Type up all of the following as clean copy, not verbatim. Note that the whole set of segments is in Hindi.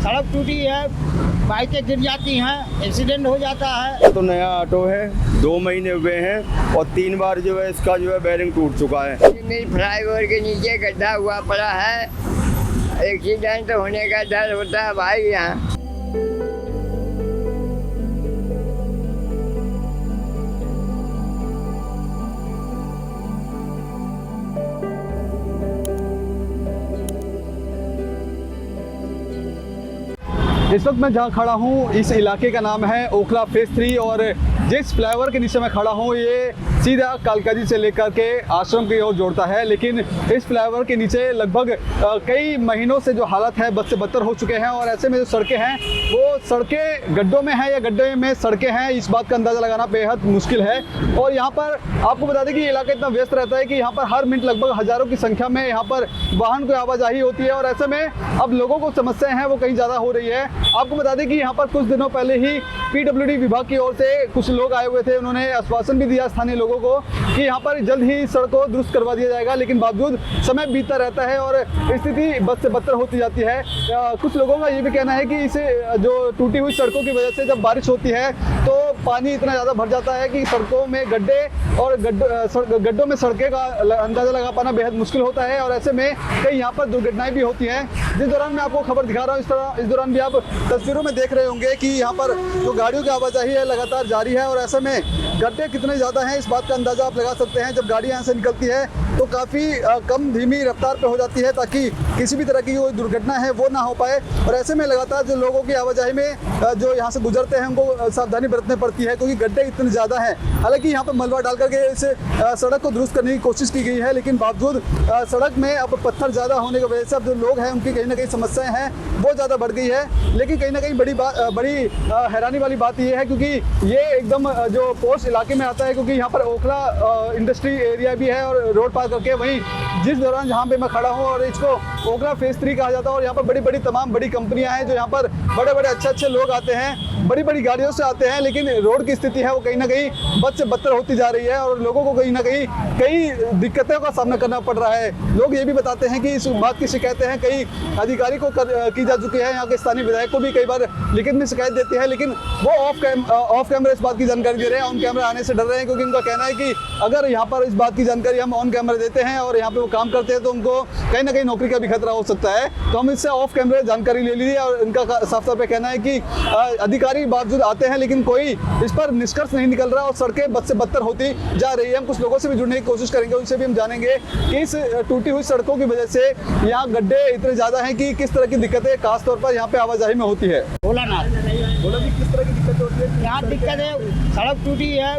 सड़क टूटी है, बाइकें गिर जाती हैं, एक्सीडेंट हो जाता है। तो नया ऑटो है, 2 महीने हुए हैं और 3 बार जो है इसका जो है बेरिंग टूट चुका है। मेरी फ्लाईओवर के नीचे गड्ढा हुआ पड़ा है, एक्सीडेंट होने का डर होता है भाई यहाँ। इस वक्त मैं जहाँ खड़ा हूँ इस इलाके का नाम है ओखला फेज 3 और जिस फ्लाईओवर के नीचे मैं खड़ा हूँ ये सीधा कालकाजी से लेकर के आश्रम की ओर जोड़ता है। लेकिन इस फ्लाईओवर के नीचे लगभग कई महीनों से जो हालत है बद से बदतर हो चुके हैं और ऐसे में जो सड़कें हैं वो सड़कें गड्ढों में हैं या गड्ढे में सड़कें हैं, इस बात का अंदाज़ा लगाना बेहद मुश्किल है। और यहाँ पर आपको बता दें कि ये इलाका इतना व्यस्त रहता है कि यहाँ पर हर मिनट लगभग हज़ारों की संख्या में यहाँ पर वाहन की आवाजाही होती है और ऐसे में अब लोगों को समस्याएं हैं वो कहीं ज़्यादा हो रही है। आपको बता दें कि यहाँ पर कुछ दिनों पहले ही पीडब्ल्यूडी विभाग की ओर से कुछ लोग आए हुए थे, उन्होंने आश्वासन भी दिया स्थानीय लोगों को कि यहाँ पर जल्द ही सड़क को दुरुस्त करवा दिया जाएगा, लेकिन बावजूद समय बीतता रहता है और स्थिति बद से बदतर होती जाती है। कुछ लोगों का ये भी कहना है कि इसे जो टूटी हुई सड़कों की वजह से जब बारिश होती है तो पानी इतना ज़्यादा भर जाता है कि सड़कों में गड्ढे और गड्ढों में सड़कें का अंदाज़ा लगा पाना बेहद मुश्किल होता है और ऐसे में कई यहाँ पर दुर्घटनाएं भी होती हैं। जिस दौरान मैं आपको खबर दिखा रहा हूँ इस दौरान भी आप तस्वीरों में देख रहे होंगे कि यहाँ पर जो गाड़ियों की आवाजाही है लगातार जारी है और ऐसे में गड्ढे कितने ज़्यादा हैं इस बात का अंदाज़ा आप लगा सकते हैं। जब गाड़ी यहाँ से निकलती है तो काफ़ी कम धीमी रफ्तार पे हो जाती है ताकि किसी भी तरह की कोई दुर्घटना है वो ना हो पाए और ऐसे में लगातार जो लोगों की आवाजाही में जो यहाँ से गुजरते हैं उनको सावधानी बरतनी पड़ती है क्योंकि गड्ढे इतने ज़्यादा हैं। हालांकि यहाँ पर मलबा डाल करके इस सड़क को दुरुस्त करने की कोशिश की गई है, लेकिन बावजूद सड़क में अब पत्थर ज़्यादा होने की वजह से अब जो लोग हैं उनकी कहीं ना कहीं समस्याएं हैं वो ज़्यादा बढ़ गई है। लेकिन कहीं ना कहीं बड़ी हैरानी वाली बात ये है क्योंकि ये एकदम जो पोस्ट इलाके में आता है, क्योंकि यहाँ पर ओखला इंडस्ट्री एरिया भी है और रोड पार करके वहीं जिस दौरान जहाँ पे मैं खड़ा हूँ और इसको ओखला फेज 3 कहा जाता है और यहाँ पर तमाम बड़ी कंपनियां हैं जो यहाँ पर बड़े अच्छे लोग आते हैं, बड़ी गाड़ियों से आते हैं, लेकिन रोड की स्थिति है वो कहीं ना कहीं बद से बदतर होती जा रही है और लोगों को कहीं ना कहीं कई दिक्कतों का सामना करना पड़ रहा है। लोग ये भी बताते हैं कि इस बात की शिकायतें हैं कई अधिकारी को की जा चुकी है, यहाँ के स्थानीय विधायक को भी कई बार लिखित में शिकायत देते हैं, लेकिन वो ऑफ कैमरा इस बात की जानकारी दे रहे हैं, ऑन कैमरा आने से डर रहे हैं क्योंकि उनका कहना है कि अगर यहाँ पर इस बात की जानकारी हम ऑन कैमरा देते हैं और यहाँ पे वो काम करते हैं तो उनको कहीं ना कहीं नौकरी का भी खतरा हो सकता है। तो हम इससे ऑफ कैमरा जानकारी ले ली और इनका साफ तौर पे कहना है कि अधिकारी बावजूद आते हैं लेकिन कोई इस पर निष्कर्ष नहीं निकल रहा और सड़कें बद से बदतर होती जा रही है। हम कुछ लोगों से भी जुड़ने की कोशिश करेंगे, उनसे भी हम जानेंगे कि इस टूटी हुई सड़कों की वजह से यहाँ गड्ढे इतने ज़्यादा हैं कि किस तरह की दिक्कतें खास तौर पर यहाँ पे आवाजाही में होती है। बोला भी किस तरह की दिक्कत होती है? यहाँ दिक्कत है, सड़क टूटी है,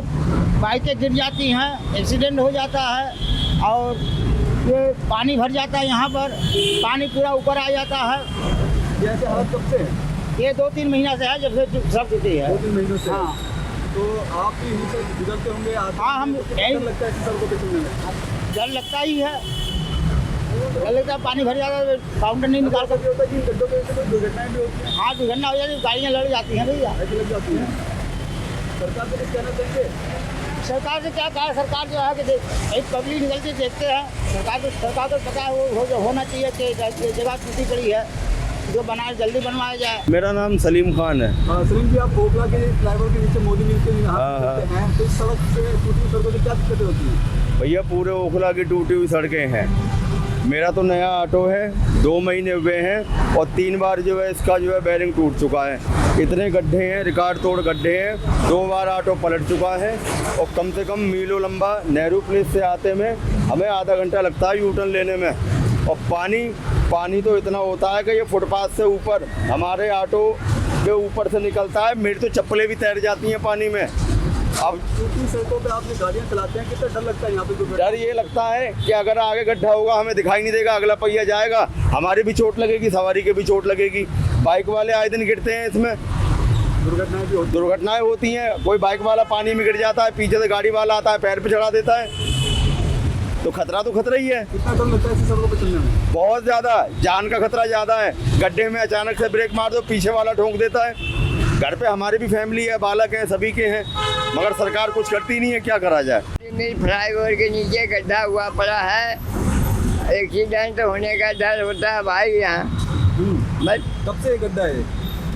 बाइकें गिर जाती हैं, एक्सीडेंट हो जाता है और ये पानी भर जाता है, यहाँ पर पानी पूरा ऊपर आ जाता है। ऐसे हालत कब से है? ये 2-3 महीना से है जब से सड़क टूटी है। 2-3 महीनों से। हाँ, तो आप भी यहीं से गुजरते होंगे? हाँ, हम डर लगता है सड़कों पे चलने में? डर लगता ही है, डर लगता है पानी भर जाता है, काउंटर नहीं निकाल सकते। होता है कि गड्ढों की वजह से दुर्घटनाएं भी होती हैं। हाँ, दुर्घटना हो जाती है, गाड़ियाँ लड़ जाती हैं भैया। ऐसे लग जाती हैं। सरकार को कुछ कहना चाहिए? सरकार से क्या कहा, सरकार जो है कि एक पब्लिक निकलती देखते हैं, सरकार को पता है वो होना चाहिए कि जगह टूटी पड़ी है जो बनाए जल्दी बनवाया जाए। मेरा नाम सलीम खान है। सलीम जी, आप ओखला के फ्लाईओवर के नीचे मोदी मिल के हाँ। हैं तो इस सड़क से टूटी हुई सड़कों से क्या दिक्कतें होती हैं? भैया पूरे ओखला की टूटी हुई सड़कें हैं। मेरा तो नया ऑटो है, 2 महीने हुए हैं और 3 बार जो है इसका जो है बेरिंग टूट चुका है। इतने गड्ढे हैं, रिकॉर्ड तोड़ गड्ढे हैं, 2 बार ऑटो पलट चुका है और कम से कम मीलों लंबा नेहरू प्लेस से आते में हमें आधा घंटा लगता है यू टर्न लेने में। और पानी तो इतना होता है कि ये फुटपाथ से ऊपर हमारे ऑटो के ऊपर से निकलता है, मेरी तो चप्पलें भी तैर जाती हैं पानी में। अब टूटी सड़कों पे आपने गाड़ियाँ चलाते हैं, कितना डर लगता है यहाँ पे? डर ये लगता है कि अगर आगे गड्ढा होगा हमें दिखाई नहीं देगा, अगला पहिया जाएगा, हमारी भी चोट लगेगी, सवारी के भी चोट लगेगी। बाइक वाले आए दिन गिरते हैं, इसमें दुर्घटनाएं होती हैं। कोई बाइक वाला पानी में गिर जाता है, पीछे से गाड़ी वाला आता है पैर पे चढ़ा देता है, तो खतरा ही है। कितना डर लगता है ऐसी सड़कों पे चलने में? बहुत ज़्यादा, जान का खतरा ज़्यादा है। गड्ढे में अचानक से ब्रेक मार दो, पीछे वाला ठोक देता है। घर पे हमारी भी फैमिली है, बालक हैं, सभी के हैं, मगर सरकार कुछ करती नहीं है, क्या करा जाए। मेरी फ्लाईओवर के नीचे गड्ढा हुआ पड़ा है, एक्सीडेंट होने का डर होता है भाई यहाँ। बस कब से ये गड्ढा है?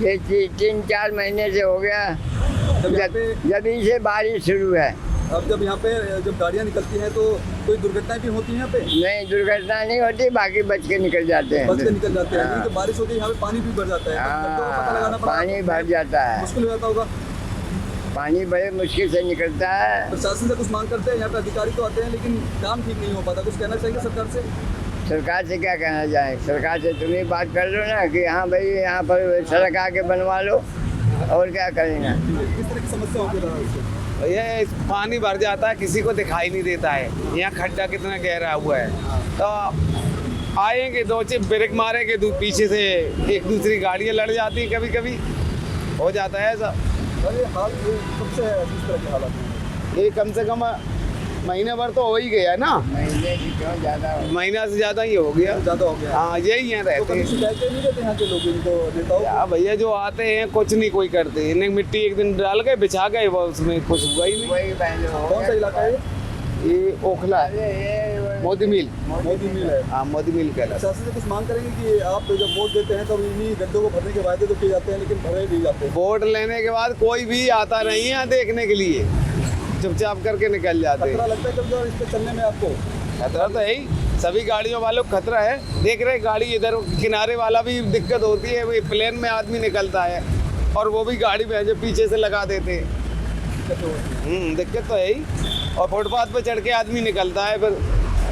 ये 3-4 महीने से हो गया, जब से बारिश शुरू है। अब जब यहाँ पे जब गाड़ियाँ निकलती हैं तो कोई दुर्घटनाएं भी होती हैं यहाँ पे? नहीं, दुर्घटना नहीं होती, बाकी बच के निकल जाते हैं। बच के निकल जाते हैं। हाँ। लेकिन जब बारिश होती है यहाँ पे पानी भी भर जाता है, तब गड्ढों का पता लगाना पड़ता है। पानी भर जाता है, मुश्किल हो जाता होगा। पानी बड़े मुश्किल से निकलता है। प्रशासन से कुछ मांग करते हैं, यहाँ पे अधिकारी तो आते हैं लेकिन काम ठीक नहीं हो पाता, कुछ कहना चाहिए सरकार से? सरकार से क्या कहना जाए, सरकार से तुम ही बात कर लो ना कि हाँ भाई यहाँ पर सड़क आके बनवा लो, और क्या करेंगे। किस तरह की समस्या होती है? ये पानी भर जाता है, किसी को दिखाई नहीं देता है। यहाँ खड्डा कितना गहरा हुआ है, तो आएंगे दो चिप ब्रेक मारेंगे, पीछे से एक दूसरी गाड़ियाँ लड़ जाती हैं, कभी कभी हो जाता है ऐसा। अरे हाल कब से है इस तरह के हालात में? ये कम से कम महीने भर तो हो ही गया ना, महीने की क्यों ज़्यादा हो। महीना से ज़्यादा ही हो गया। ज़्यादा हो गया। हाँ, यही यहाँ तो रहते कभी हैं। शिकायतें नहीं देते यहाँ के लोग इनको नेताओं को? क्या भैया, जो आते हैं कुछ नहीं कोई करते, इन्हें मिट्टी एक दिन डाल गए, बिछा गए, वो उसमें कुछ हुआ ही नहीं। वही पहले हो कौन सा गया। इलाका है ये ओखला है, अरे ये मोदी मिल। मोदी मिल है। हाँ, मोदी मिल कहलाता है। प्रशासन से कुछ मांग करेंगे कि आप जब वोट देते हैं तब इन्हीं गड्ढों को भरने के वादे तो किए जाते हैं लेकिन भरे नहीं जाते। वोट लेने के बाद कोई भी आता नहीं है यहाँ देखने के लिए, चुपचाप करके निकल जाते हैं। खतरा लगता है कभी इस पे चलने में आपको? खतरा तो है ही, सभी गाड़ियों वालों को खतरा है। देख रहे गाड़ी इधर किनारे वाला भी दिक्कत होती है, वही प्लेन में आदमी निकलता है और वो भी गाड़ी में जो पीछे से लगा देते हैं। दिक्कत तो है ही, और फुटपाथ पे चढ़ के आदमी निकलता है, फिर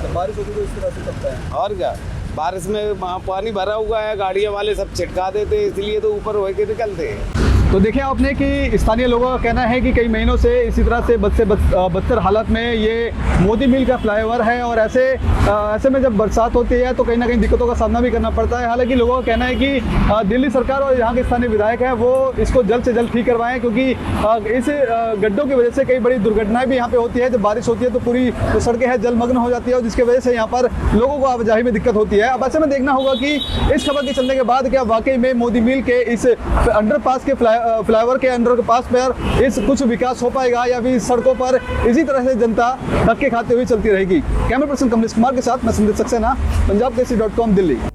जब बारिश होती है तो इस तरह से चलता है। और क्या, बारिश में वहाँ पानी भरा हुआ है, गाड़ियों वाले सब छिटका देते हैं, इसलिए तो ऊपर हो के निकलते हैं। तो देखिए आपने कि स्थानीय लोगों का कहना है कि कई महीनों से इसी तरह से बदतर हालत में ये मोदी मिल का फ्लाईओवर है और ऐसे में जब बरसात होती है तो कहीं ना कहीं दिक्कतों का सामना भी करना पड़ता है। हालांकि लोगों का कहना है कि दिल्ली सरकार और यहाँ के स्थानीय विधायक हैं वो इसको जल्द से जल्द ठीक करवाएं, क्योंकि इस गड्ढों की वजह से कई बड़ी दुर्घटनाएं भी यहाँ पे होती है। जब बारिश होती है तो पूरी जो सड़कें हैं जलमग्न हो जाती है और जिसकी वजह से यहाँ पर लोगों को आवाजाही में दिक्कत होती है। अब ऐसे में देखना होगा कि इस खबर के चलने के बाद क्या वाकई में मोदी मिल के इस अंडरपास के फ्लाईओवर के अंडर के पास पर इस कुछ विकास हो पाएगा या फिर सड़कों पर इसी तरह से जनता धक्के खाते हुए चलती रहेगी। कैमरा पर्सन कमलेश कुमार के साथ मैं संदीप सक्सेना, पंजाब केसरी.com, दिल्ली।